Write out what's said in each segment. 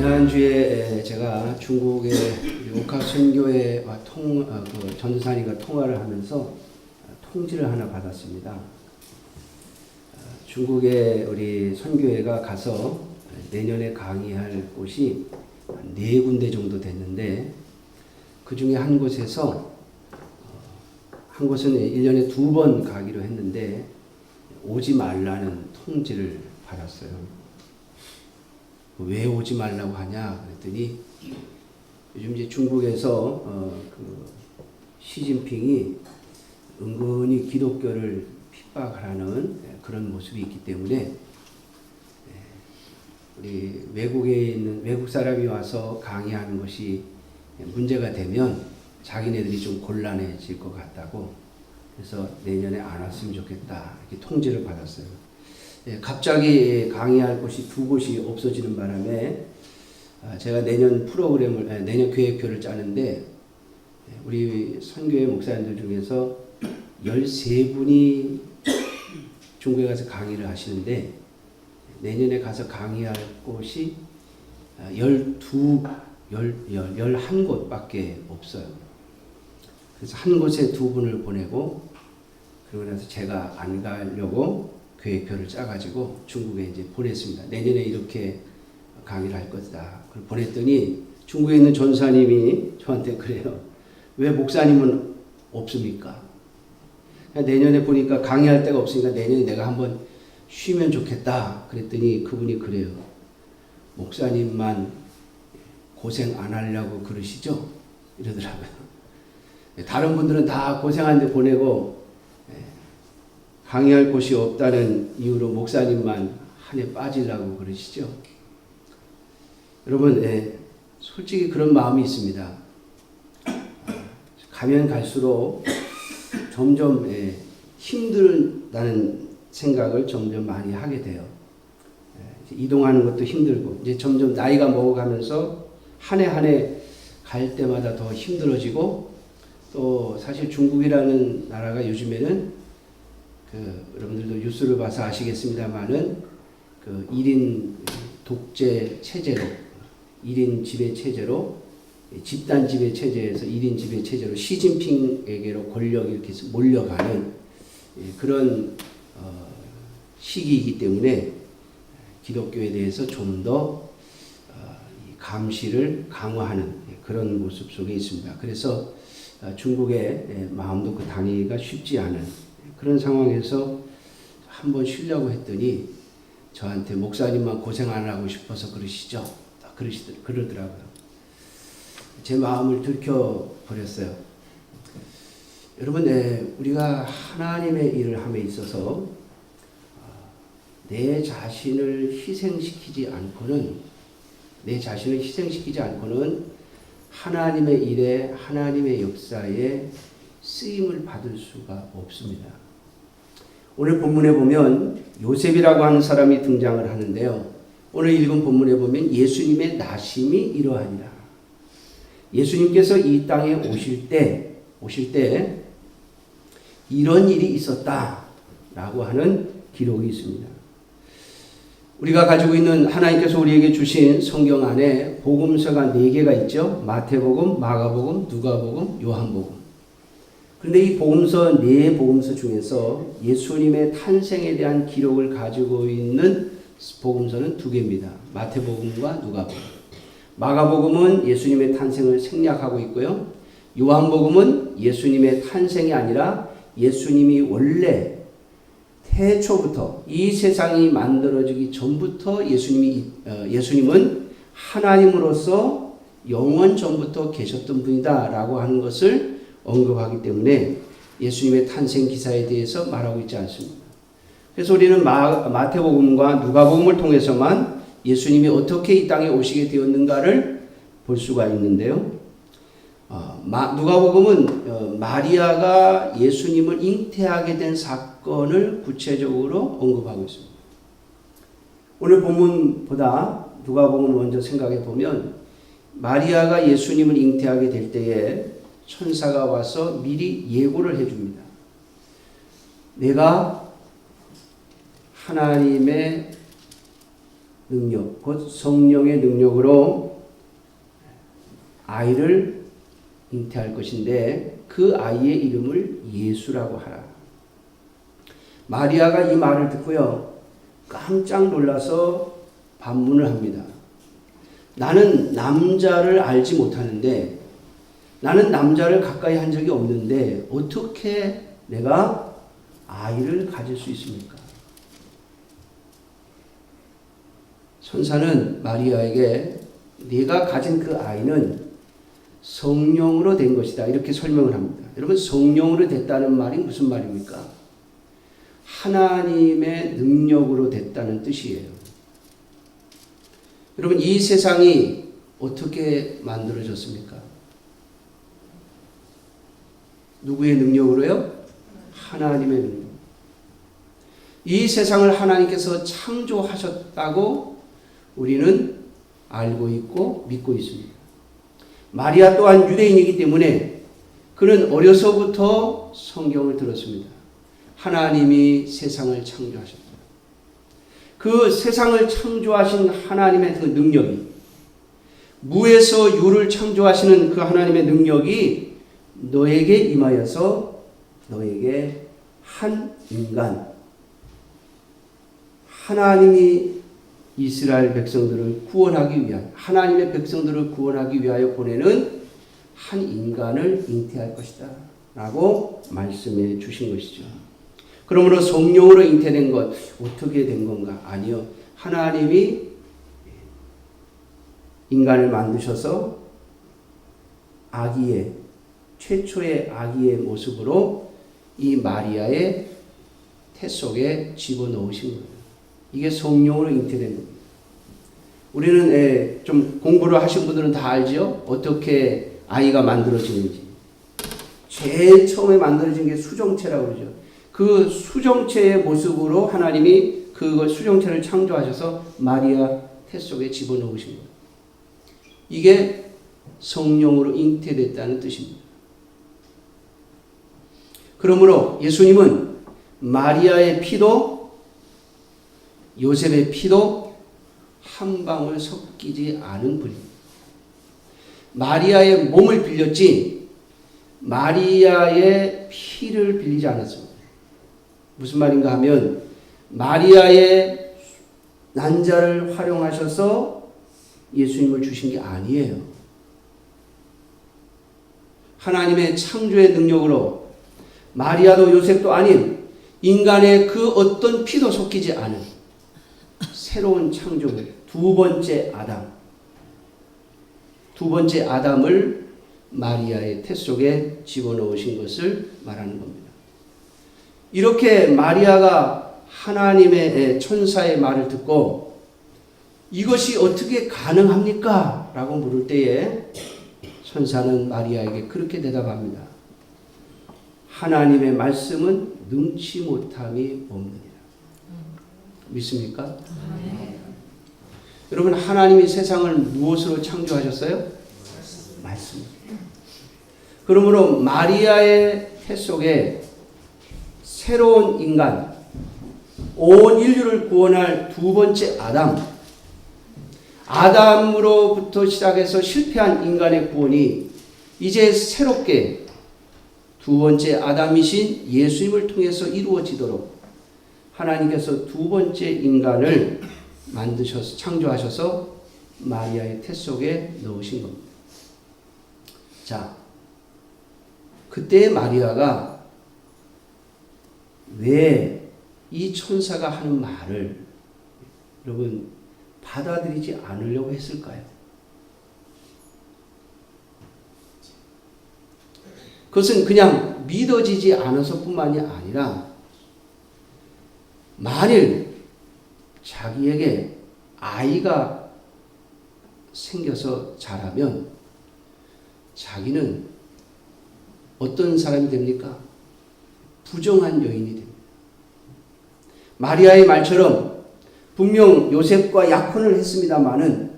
지난주에 제가 중국의 옥합 선교회와 전도사님과 통화를 하면서 통지를 하나 받았습니다. 중국에 우리 선교회가 가서 내년에 강의할 곳이 4군데 정도 됐는데, 그 중에 한 곳에서 한 곳은 1년에 2번 가기로 했는데 오지 말라는 통지를 받았어요. 왜 오지 말라고 하냐 그랬더니, 요즘 이제 중국에서 시진핑이 은근히 기독교를 핍박하는 그런 모습이 있기 때문에, 우리 외국에 있는 외국 사람이 와서 강의하는 것이 문제가 되면 자기네들이 좀 곤란해질 것 같다고, 그래서 내년에 안 왔으면 좋겠다 이렇게 통지를 받았어요. 갑자기 강의할 곳이 2곳이 없어지는 바람에 제가 내년 계획표를 짜는데, 우리 선교회 목사님들 중에서 13분이 중국에 가서 강의를 하시는데, 내년에 가서 강의할 곳이 11곳밖에 없어요. 그래서 한 곳에 2분을 보내고, 그러고 나서 제가 안 가려고 계획표를 짜가지고 중국에 이제 보냈습니다. 내년에 이렇게 강의를 할 것이다. 그걸 보냈더니 중국에 있는 전사님이 저한테 그래요. 왜 목사님은 없습니까? 내년에 보니까 강의할 데가 없으니까 내년에 내가 한번 쉬면 좋겠다. 그랬더니 그분이 그래요. 목사님만 고생 안 하려고 그러시죠? 이러더라고요. 다른 분들은 다 고생하는데 보내고 강의할 곳이 없다는 이유로 목사님만 한 해 빠지려고 그러시죠? 여러분, 솔직히 그런 마음이 있습니다. 가면 갈수록 점점 힘들다는 생각을 점점 많이 하게 돼요. 이동하는 것도 힘들고, 이제 점점 나이가 먹어가면서 한 해 한 해 갈 때마다 더 힘들어지고, 또 사실 중국이라는 나라가 요즘에는 여러분들도 뉴스를 봐서 아시겠습니다만은 1인 독재 체제로, 1인 지배 체제로, 집단 지배 체제에서 1인 지배 체제로 시진핑에게로 권력이 이렇게 몰려가는 그런 시기이기 때문에 기독교에 대해서 좀 더 감시를 강화하는 그런 모습 속에 있습니다. 그래서 중국의 마음도 다니기가 쉽지 않은 그런 상황에서 한번 쉬려고 했더니 저한테 목사님만 고생 안 하고 싶어서 그러시죠? 그러더라고요. 제 마음을 들켜버렸어요. 여러분, 우리가 하나님의 일을 함에 있어서 내 자신을 희생시키지 않고는 하나님의 일에, 하나님의 역사에 쓰임을 받을 수가 없습니다. 오늘 본문에 보면 요셉이라고 하는 사람이 등장을 하는데요. 오늘 읽은 본문에 보면 예수님의 나심이 이러하니라. 예수님께서 이 땅에 오실 때 이런 일이 있었다라고 하는 기록이 있습니다. 우리가 가지고 있는 하나님께서 우리에게 주신 성경 안에 복음서가 4개가 있죠. 마태복음, 마가복음, 누가복음, 요한복음. 그런데 이 복음서 4복음서 중에서 예수님의 탄생에 대한 기록을 가지고 있는 복음서는 2개입니다. 마태복음과 누가복음. 마가복음은 예수님의 탄생을 생략하고 있고요. 요한복음은 예수님의 탄생이 아니라 예수님이 원래 태초부터, 이 세상이 만들어지기 전부터 예수님은 하나님으로서 영원 전부터 계셨던 분이다라고 하는 것을 언급하기 때문에 예수님의 탄생 기사에 대해서 말하고 있지 않습니다. 그래서 우리는 마태복음과 누가복음을 통해서만 예수님이 어떻게 이 땅에 오시게 되었는가를 볼 수가 있는데요. 누가복음은 마리아가 예수님을 잉태하게 된 사건을 구체적으로 언급하고 있습니다. 오늘 본문보다 누가복음을 먼저 생각해 보면, 마리아가 예수님을 잉태하게 될 때에 천사가 와서 미리 예고를 해줍니다. 내가 하나님의 능력, 곧 성령의 능력으로 아이를 잉태할 것인데 그 아이의 이름을 예수라고 하라. 마리아가 이 말을 듣고요, 깜짝 놀라서 반문을 합니다. 나는 남자를 알지 못하는데, 나는 남자를 가까이 한 적이 없는데 어떻게 내가 아이를 가질 수 있습니까? 천사는 마리아에게 네가 가진 그 아이는 성령으로 된 것이다, 이렇게 설명을 합니다. 여러분, 성령으로 됐다는 말이 무슨 말입니까? 하나님의 능력으로 됐다는 뜻이에요. 여러분, 이 세상이 어떻게 만들어졌습니까? 누구의 능력으로요? 하나님의 능력. 이 세상을 하나님께서 창조하셨다고 우리는 알고 있고 믿고 있습니다. 마리아 또한 유대인이기 때문에 그는 어려서부터 성경을 들었습니다. 하나님이 세상을 창조하셨다. 그 세상을 창조하신 하나님의 그 능력이, 무에서 유를 창조하시는 그 하나님의 능력이 너에게 임하여서 너에게 한 인간, 하나님이 이스라엘 백성들을 구원하기 위한, 하나님의 백성들을 구원하기 위하여 보내는 한 인간을 잉태할 것이다 라고 말씀해 주신 것이죠. 그러므로 성령으로 잉태된 것, 어떻게 된 건가? 아니요. 하나님이 인간을 만드셔서 아기의, 최초의 아기의 모습으로 이 마리아의 태 속에 집어넣으신 거예요. 이게 성령으로 잉태된 겁니다. 우리는 좀 공부를 하신 분들은 다 알죠? 어떻게 아이가 만들어지는지. 제일 처음에 만들어진 게 수정체라고 그러죠. 그 수정체의 모습으로 하나님이 그걸 수정체를 창조하셔서 마리아 태 속에 집어넣으신 거예요. 이게 성령으로 잉태됐다는 뜻입니다. 그러므로 예수님은 마리아의 피도 요셉의 피도 한 방울 섞이지 않은 분입니다. 마리아의 몸을 빌렸지 마리아의 피를 빌리지 않았습니다. 무슨 말인가 하면 마리아의 난자를 활용하셔서 예수님을 주신 게 아니에요. 하나님의 창조의 능력으로 마리아도 요셉도 아닌 인간의 그 어떤 피도 섞이지 않은 새로운 창조물, 두 번째 아담을 마리아의 태 속에 집어넣으신 것을 말하는 겁니다. 이렇게 마리아가 하나님의 천사의 말을 듣고 이것이 어떻게 가능합니까? 라고 물을 때에 천사는 마리아에게 그렇게 대답합니다. 하나님의 말씀은 능치 못함이 없느니라. 믿습니까? 여러분, 하나님이 세상을 무엇으로 창조하셨어요? 말씀. 그러므로 마리아의 태 속에 새로운 인간, 온 인류를 구원할 두 번째 아담으로부터 시작해서 실패한 인간의 구원이 이제 새롭게 두 번째 아담이신 예수님을 통해서 이루어지도록 하나님께서 두 번째 인간을 만드셔서 창조하셔서 마리아의 태 속에 넣으신 겁니다. 자, 그때 마리아가 왜 이 천사가 하는 말을 여러분 받아들이지 않으려고 했을까요? 그것은 그냥 믿어지지 않아서뿐만이 아니라 만일 자기에게 아이가 생겨서 자라면 자기는 어떤 사람이 됩니까? 부정한 여인이 됩니다. 마리아의 말처럼 분명 요셉과 약혼을 했습니다마는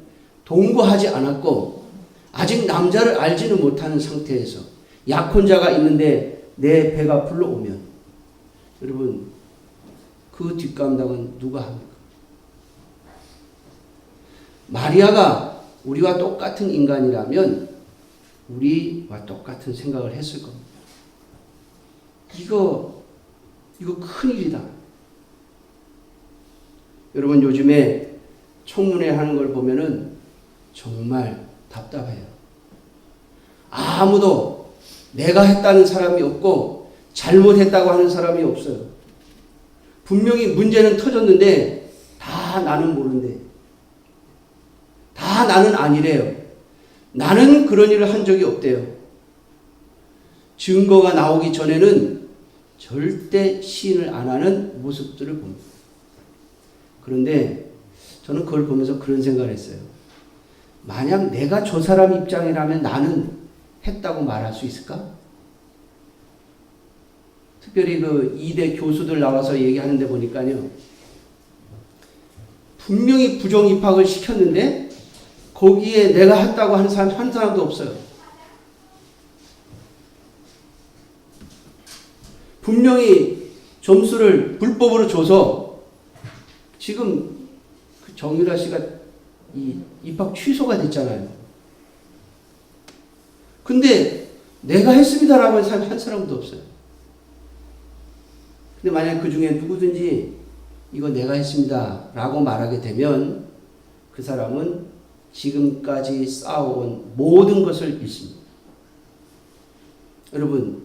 동거하지 않았고 아직 남자를 알지는 못하는 상태에서 약혼자가 있는데 내 배가 불러오면 여러분 그 뒷감당은 누가 합니까? 마리아가 우리와 똑같은 인간이라면 우리와 똑같은 생각을 했을 겁니다. 이거 큰일이다. 여러분, 요즘에 청문회 하는 걸 보면은 정말 답답해요. 아무도 내가 했다는 사람이 없고 잘못했다고 하는 사람이 없어요. 분명히 문제는 터졌는데 다 나는 모른대. 다 나는 아니래요. 나는 그런 일을 한 적이 없대요. 증거가 나오기 전에는 절대 시인을 안 하는 모습들을 봅니다. 그런데 저는 그걸 보면서 그런 생각을 했어요. 만약 내가 저 사람 입장이라면 나는 했다고 말할 수 있을까? 특별히 그 2대 교수들 나와서 얘기하는데 보니까요. 분명히 부정 입학을 시켰는데 거기에 내가 했다고 하는 사람 한 사람도 없어요. 분명히 점수를 불법으로 줘서 지금 그 정유라 씨가 입학 취소가 됐잖아요. 근데 내가 했습니다라고 하는 사람 한 사람도 없어요. 근데 만약 그 중에 누구든지 이거 내가 했습니다라고 말하게 되면 그 사람은 지금까지 쌓아온 모든 것을 잃습니다. 여러분,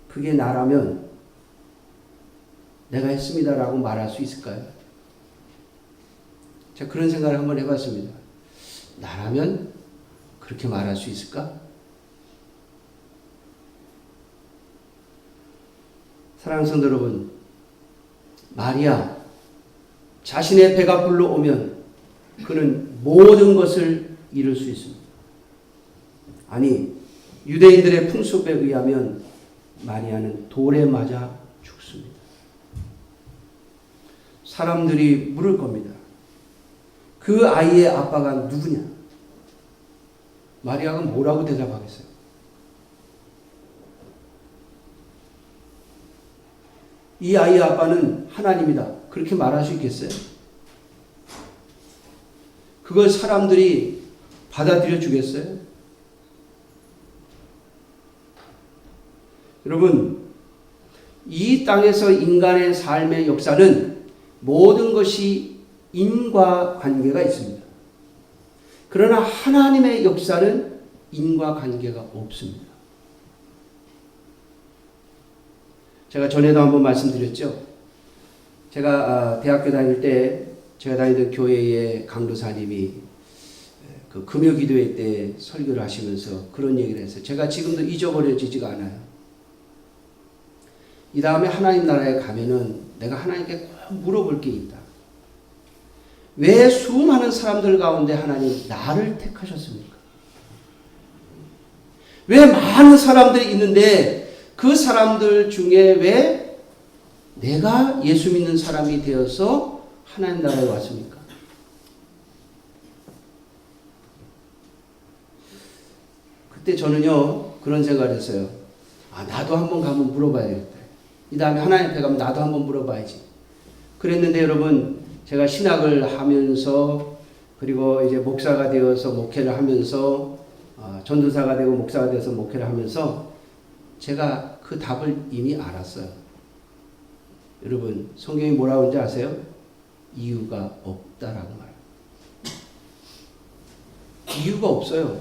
그게 나라면 내가 했습니다라고 말할 수 있을까요? 제가 그런 생각을 한번 해봤습니다. 나라면 그렇게 말할 수 있을까? 사랑하는 성도 여러분, 마리아 자신의 배가 불러오면 그는 모든 것을 잃을 수 있습니다. 아니, 유대인들의 풍습에 의하면 마리아는 돌에 맞아 죽습니다. 사람들이 물을 겁니다. 그 아이의 아빠가 누구냐? 마리아가 뭐라고 대답하겠어요? 이 아이의 아빠는 하나님이다. 그렇게 말할 수 있겠어요? 그걸 사람들이 받아들여 주겠어요? 여러분, 이 땅에서 인간의 삶의 역사는 모든 것이 인과관계가 있습니다. 그러나 하나님의 역사는 인과관계가 없습니다. 제가 전에도 한번 말씀드렸죠. 제가 대학교 다닐 때 제가 다니던 교회의 강도사님이 그 금요기도회 때 설교를 하시면서 그런 얘기를 했어요. 제가 지금도 잊어버려지지가 않아요. 이 다음에 하나님 나라에 가면은 내가 하나님께 꼭 물어볼 게 있다. 왜 수많은 사람들 가운데 하나님 나를 택하셨습니까? 왜 많은 사람들이 있는데 그 사람들 중에 왜 내가 예수 믿는 사람이 되어서 하나님 나라에 왔습니까? 그때 저는요 그런 생각을 했어요. 나도 한번 가면 물어봐야겠다. 이 다음에 하나님 앞에 가면 나도 한번 물어봐야지. 그랬는데 여러분, 제가 신학을 하면서 그리고 이제 목사가 되어서 목회를 하면서 전도사가 되고 목사가 되어서 목회를 하면서 제가 그 답을 이미 알았어요. 여러분, 성경이 뭐라고 하는지 아세요? 이유가 없다라고 말해요. 이유가 없어요.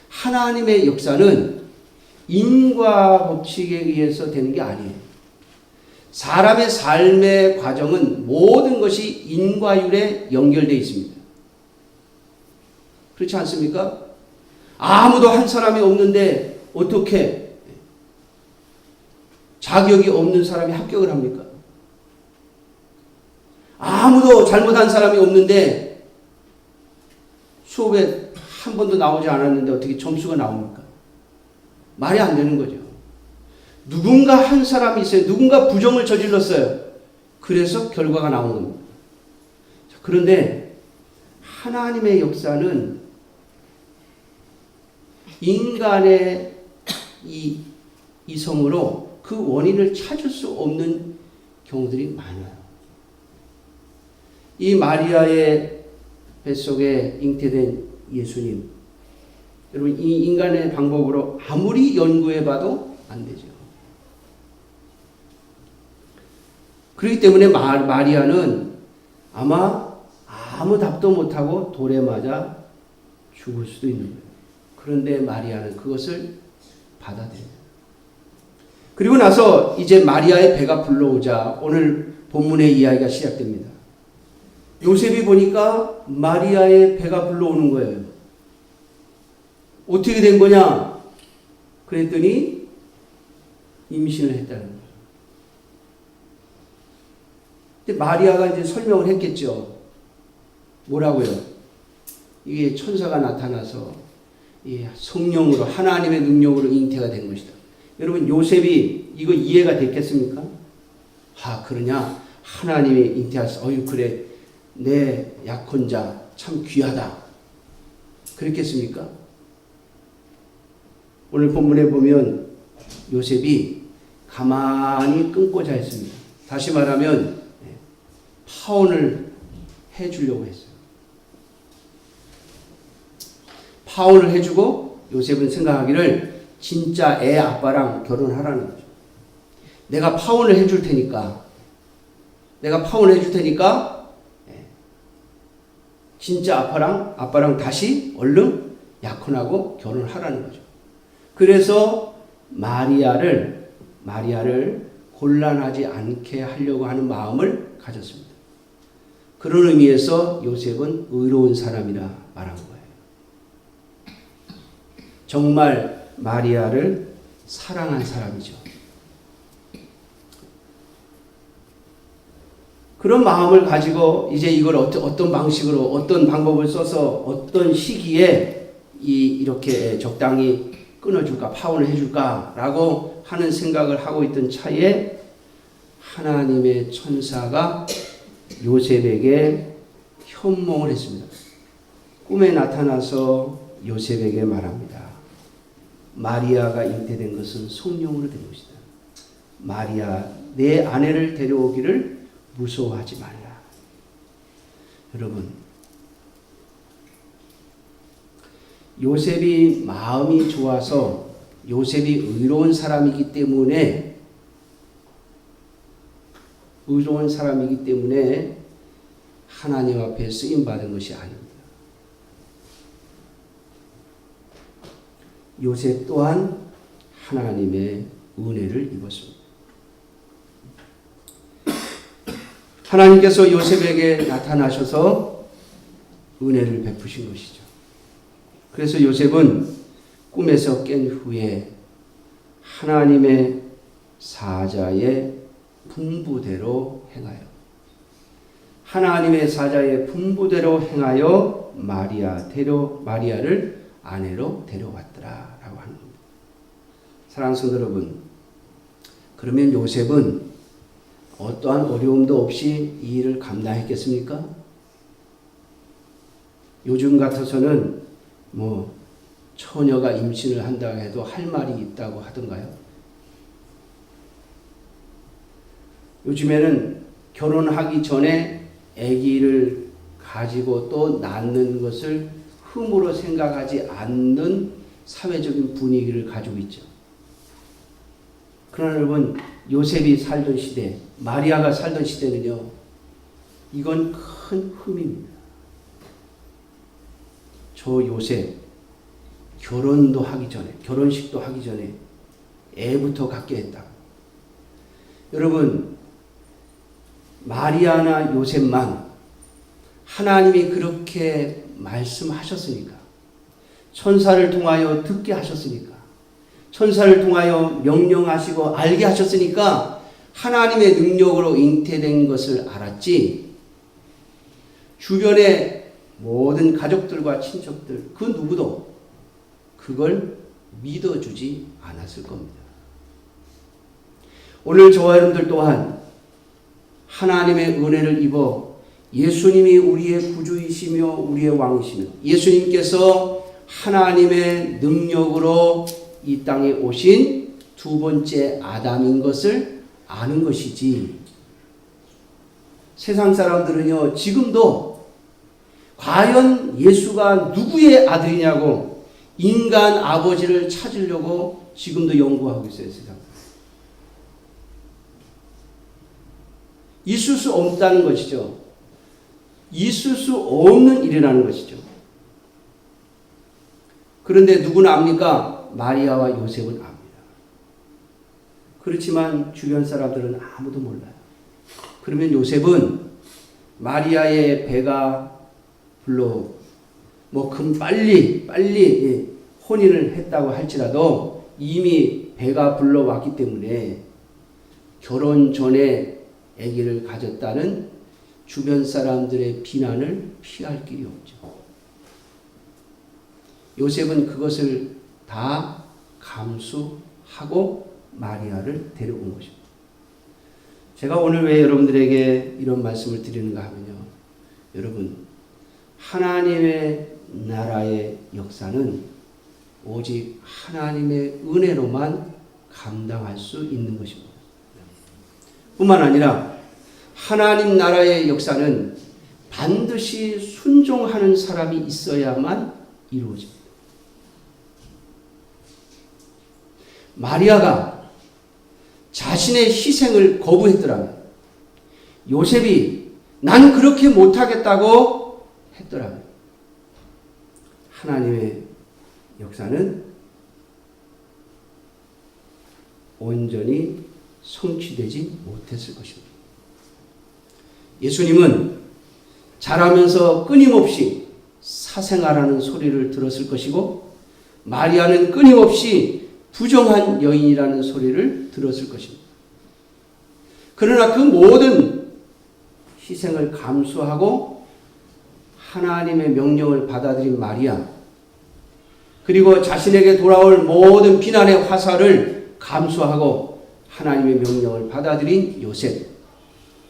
하나님의 역사는 인과 법칙에 의해서 되는 게 아니에요. 사람의 삶의 과정은 모든 것이 인과율에 연결되어 있습니다. 그렇지 않습니까? 아무도 한 사람이 없는데 어떻게 자격이 없는 사람이 합격을 합니까? 아무도 잘못한 사람이 없는데 수업에 한 번도 나오지 않았는데 어떻게 점수가 나옵니까? 말이 안 되는 거죠. 누군가 한 사람이 있어요. 누군가 부정을 저질렀어요. 그래서 결과가 나온 겁니다. 그런데 하나님의 역사는 인간의 이 이성으로 그 원인을 찾을 수 없는 경우들이 많아요. 이 마리아의 뱃속에 잉태된 예수님. 여러분, 이 인간의 방법으로 아무리 연구해봐도 안 되죠. 그렇기 때문에 마리아는 아마 아무 답도 못하고 돌에 맞아 죽을 수도 있는 거예요. 그런데 마리아는 그것을 받아들여요. 그리고 나서 이제 마리아의 배가 불러오자 오늘 본문의 이야기가 시작됩니다. 요셉이 보니까 마리아의 배가 불러오는 거예요. 어떻게 된 거냐? 그랬더니 임신을 했다는 거예요. 근데 마리아가 이제 설명을 했겠죠. 뭐라고요? 이게 천사가 나타나서 성령으로 하나님의 능력으로 잉태가 된 것이다. 여러분, 요셉이 이거 이해가 됐겠습니까? 그러냐? 하나님이 잉태하셔서 그래, 내 약혼자 참 귀하다. 그랬겠습니까? 오늘 본문에 보면 요셉이 가만히 끊고 자였습니다. 다시 말하면 파혼을 해주려고 했어요. 파혼을 해주고 요셉은 생각하기를 진짜 애 아빠랑 결혼하라는 거죠. 내가 파혼을 해줄 테니까 진짜 아빠랑 다시 얼른 약혼하고 결혼하라는 거죠. 그래서 마리아를 곤란하지 않게 하려고 하는 마음을 가졌습니다. 그런 의미에서 요셉은 의로운 사람이라 말한 거예요. 정말 마리아를 사랑한 사람이죠. 그런 마음을 가지고 이제 이걸 어떤 방식으로, 어떤 방법을 써서 어떤 시기에 이렇게 적당히 끊어줄까, 파혼을 해줄까라고 하는 생각을 하고 있던 차에 하나님의 천사가 요셉에게 현몽을 했습니다. 꿈에 나타나서 요셉에게 말합니다. 마리아가 잉태된 것은 성령으로 된 것이다. 마리아, 내 아내를 데려오기를 무서워하지 말라. 여러분, 요셉이 마음이 좋아서 요셉이 의로운 사람이기 때문에 하나님 앞에 쓰임받은 것이 아닙니다. 요셉 또한 하나님의 은혜를 입었습니다. 하나님께서 요셉에게 나타나셔서 은혜를 베푸신 것이죠. 그래서 요셉은 꿈에서 깬 후에 하나님의 사자의 분부대로 행하여 마리아를 아내로 데려왔더라 라고 하는 겁니다. 사랑하는 성도 여러분, 그러면 요셉은 어떠한 어려움도 없이 이 일을 감당했겠습니까? 요즘 같아서는 처녀가 임신을 한다고 해도 할 말이 있다고 하던가요? 요즘에는 결혼하기 전에 아기를 가지고 또 낳는 것을 흠으로 생각하지 않는 사회적인 분위기를 가지고 있죠. 그러나 여러분, 요셉이 살던 시대, 마리아가 살던 시대는요, 이건 큰 흠입니다. 저 요셉, 결혼식도 하기 전에 애부터 갖게 했다. 여러분, 마리아나 요셉만 하나님이 그렇게 말씀하셨으니까, 천사를 통하여 듣게 하셨으니까, 천사를 통하여 명령하시고 알게 하셨으니까 하나님의 능력으로 잉태된 것을 알았지, 주변의 모든 가족들과 친척들 그 누구도 그걸 믿어주지 않았을 겁니다. 오늘 저와 여러분들 또한 하나님의 은혜를 입어 예수님이 우리의 구주이시며 우리의 왕이시며 예수님께서 하나님의 능력으로 이 땅에 오신 두 번째 아담인 것을 아는 것이지, 세상 사람들은요 지금도 과연 예수가 누구의 아들이냐고 인간 아버지를 찾으려고 지금도 연구하고 있어요, 세상. 있을 수 없다는 것이죠. 있을 수 없는 일이라는 것이죠. 그런데 누구는 압니까? 마리아와 요셉은 압니다. 그렇지만 주변 사람들은 아무도 몰라요. 그러면 요셉은 마리아의 배가 불러 빨리 혼인을 했다고 할지라도 이미 배가 불러왔기 때문에 결혼 전에 아기를 가졌다는 주변 사람들의 비난을 피할 길이 없죠. 요셉은 그것을 다 감수하고 마리아를 데려온 것입니다. 제가 오늘 왜 여러분들에게 이런 말씀을 드리는가 하면요. 여러분, 하나님의 나라의 역사는 오직 하나님의 은혜로만 감당할 수 있는 것입니다. 뿐만 아니라 하나님 나라의 역사는 반드시 순종하는 사람이 있어야만 이루어집니다. 마리아가 자신의 희생을 거부했더라면, 요셉이 난 그렇게 못하겠다고 했더라면, 하나님의 역사는 온전히 성취되지 못했을 것입니다. 예수님은 자라면서 끊임없이 사생아라는 소리를 들었을 것이고, 마리아는 끊임없이 부정한 여인이라는 소리를 들었을 것입니다. 그러나 그 모든 희생을 감수하고 하나님의 명령을 받아들인 마리아, 그리고 자신에게 돌아올 모든 비난의 화살을 감수하고 하나님의 명령을 받아들인 요셉,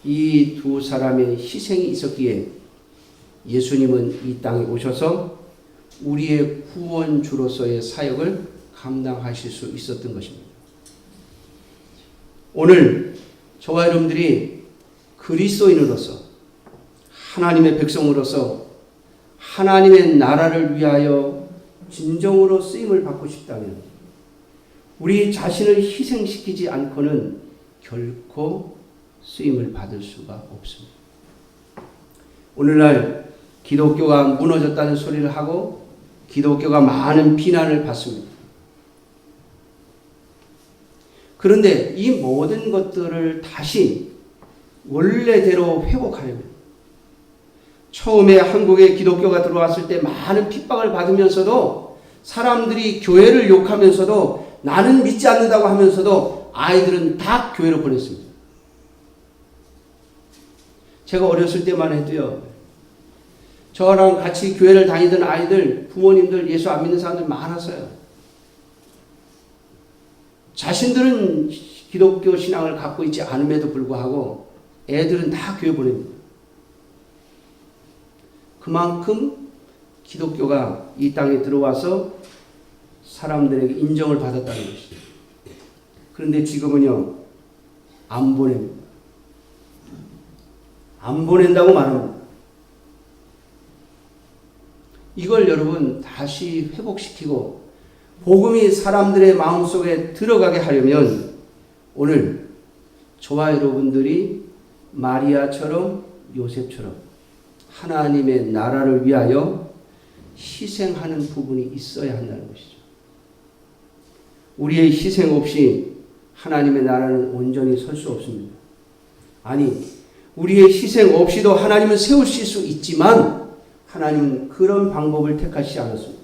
이 두 사람의 희생이 있었기에 예수님은 이 땅에 오셔서 우리의 구원주로서의 사역을 감당하실 수 있었던 것입니다. 오늘 저와 여러분들이 그리스도인으로서, 하나님의 백성으로서 하나님의 나라를 위하여 진정으로 쓰임을 받고 싶다면 우리 자신을 희생시키지 않고는 결코 쓰임을 받을 수가 없습니다. 오늘날 기독교가 무너졌다는 소리를 하고 기독교가 많은 비난을 받습니다. 그런데 이 모든 것들을 다시 원래대로 회복하려면, 처음에 한국에 기독교가 들어왔을 때 많은 핍박을 받으면서도 사람들이 교회를 욕하면서도 나는 믿지 않는다고 하면서도 아이들은 다 교회로 보냈습니다. 제가 어렸을 때만 해도요, 저랑 같이 교회를 다니던 아이들, 부모님들 예수 안 믿는 사람들 많았어요. 자신들은 기독교 신앙을 갖고 있지 않음에도 불구하고 애들은 다 교회 보냅니다. 그만큼 기독교가 이 땅에 들어와서 사람들에게 인정을 받았다는 것이죠. 그런데 지금은요, 안 보냅니다. 안 보낸다고 말합니다. 이걸 여러분 다시 회복시키고 복음이 사람들의 마음속에 들어가게 하려면 오늘 저와 여러분들이 마리아처럼 요셉처럼 하나님의 나라를 위하여 희생하는 부분이 있어야 한다는 것이죠. 우리의 희생 없이 하나님의 나라는 온전히 설 수 없습니다. 아니, 우리의 희생 없이도 하나님은 세우실 수 있지만 하나님은 그런 방법을 택하시지 않았습니다.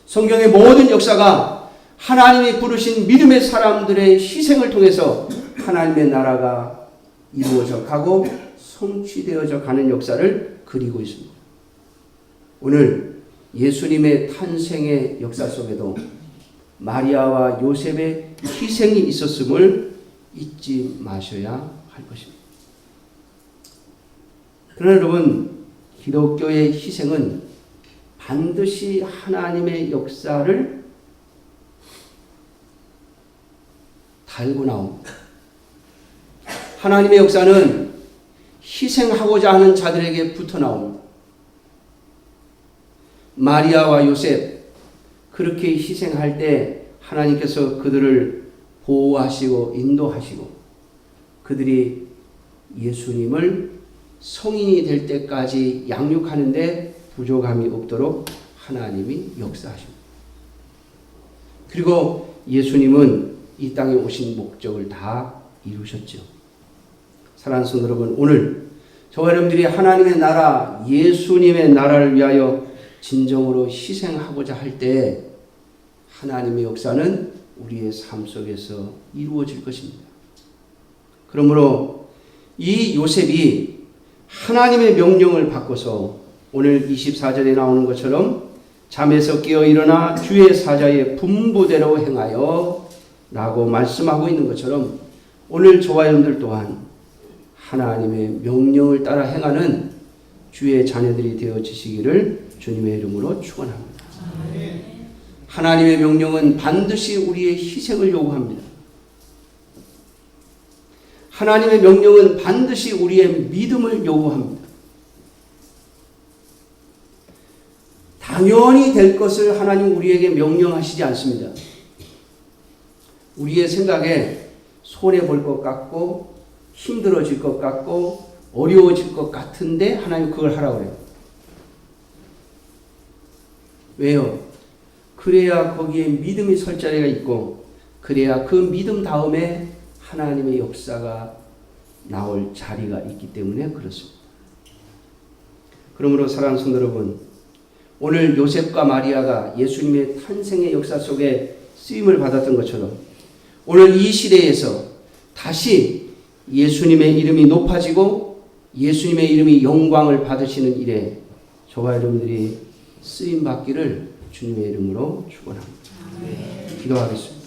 성경의 모든 역사가 하나님이 부르신 믿음의 사람들의 희생을 통해서 하나님의 나라가 이루어져 가고 성취되어져 가는 역사를 그리고 있습니다. 오늘 예수님의 탄생의 역사 속에도 마리아와 요셉의 희생이 있었음을 잊지 마셔야 할 것입니다. 그러나 여러분, 기독교의 희생은 반드시 하나님의 역사를 달고 나옵니다. 하나님의 역사는 희생하고자 하는 자들에게 붙어 나옵니다. 마리아와 요셉 그렇게 희생할 때 하나님께서 그들을 보호하시고 인도하시고 그들이 예수님을 성인이 될 때까지 양육하는데 부족함이 없도록 하나님이 역사하십니다. 그리고 예수님은 이 땅에 오신 목적을 다 이루셨죠. 사랑하는 성도 여러분, 오늘 저와 여러분들이 하나님의 나라, 예수님의 나라를 위하여 진정으로 희생하고자 할 때 하나님의 역사는 우리의 삶 속에서 이루어질 것입니다. 그러므로 이 요셉이 하나님의 명령을 받고서 오늘 24절에 나오는 것처럼 잠에서 깨어 일어나 주의 사자의 분부대로 행하여 라고 말씀하고 있는 것처럼 오늘 저와 여러분들 또한 하나님의 명령을 따라 행하는 주의 자녀들이 되어지시기를 주님의 이름으로 축원합니다. 하나님의 명령은 반드시 우리의 희생을 요구합니다. 하나님의 명령은 반드시 우리의 믿음을 요구합니다. 당연히 될 것을 하나님 우리에게 명령하시지 않습니다. 우리의 생각에 손해볼 것 같고 힘들어질 것 같고 어려워질 것 같은데 하나님 그걸 하라고 그래요. 왜요? 그래야 거기에 믿음이 설 자리가 있고 그래야 그 믿음 다음에 하나님의 역사가 나올 자리가 있기 때문에 그렇습니다. 그러므로 사랑하는 성도 여러분, 오늘 요셉과 마리아가 예수님의 탄생의 역사 속에 쓰임을 받았던 것처럼 오늘 이 시대에서 다시 예수님의 이름이 높아지고 예수님의 이름이 영광을 받으시는 일에 저와 여러분들이 쓰임 받기를 주님의 이름으로 축원합니다. 기도하겠습니다.